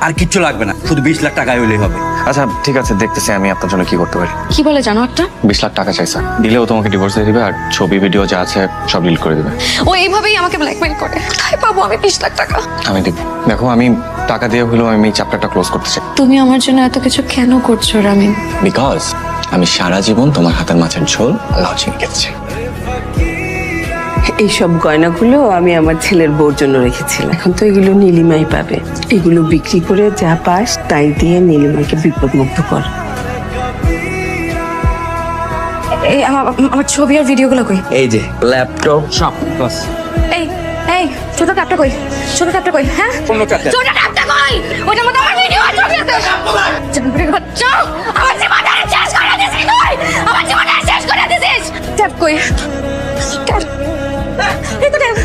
আর কিচ্ছু লাগবে না, শুধু 20 লাখ টাকা হইলেই হবে। আচ্ছা ঠিক আছে, দেখতেছি আমি আপনার জন্য কি করতে পারি। কি বলে জানো একটা? 20 লাখ টাকা চাইছে, দিলেও তোমাকে ডিভোর্স দিয়ে দিবে আর ছবি ভিডিও যা আছে সব ডিলিট করে দিবে। ও এইভাবেই আমাকে ব্ল্যাকমেইল করে। কোথায় পাবো আমি 20 লাখ টাকা? আমি দিব। দেখো আমি টাকা দিয়ে হলেও আমি এই চ্যাপ্টারটা ক্লোজ করতে চাই। তুমি আমার জন্য এত কিছু কেন করছো রামিন? বিকজ আমি সারা জীবন তোমার হাতের মাছের ঝোল লাউ চিংড়ি খেতেছি। এইসব গয়নাগুলো আমি আমার ছেলের বউর জন্য রেখেছিলাম। এখন তো এগুলো নীলিমাই পাবে। এগুলো বিক্রি করে যা পাস তাই দিয়ে নীলিমাকে বিপদমুক্ত কর। এই আমার ছবি আর ভিডিওগুলো কই? এই যে ল্যাপটপ সব বাস। এই এই ছোট ট্যাপটা কই? ছোট ট্যাপটা কই? হ্যাঁ কোন ট্যাপ? ছোট ট্যাপটা কই? ওটার মধ্যে আমার ভিডিও আর ছবি আছে। চাকরি করছো? আমার জীবনটা শেষ করে দিছিস তুই। আমার জীবনটা শেষ করে দিছিস। ট্যাপ কই? ট্যাপ। এই তো ট্যাপ।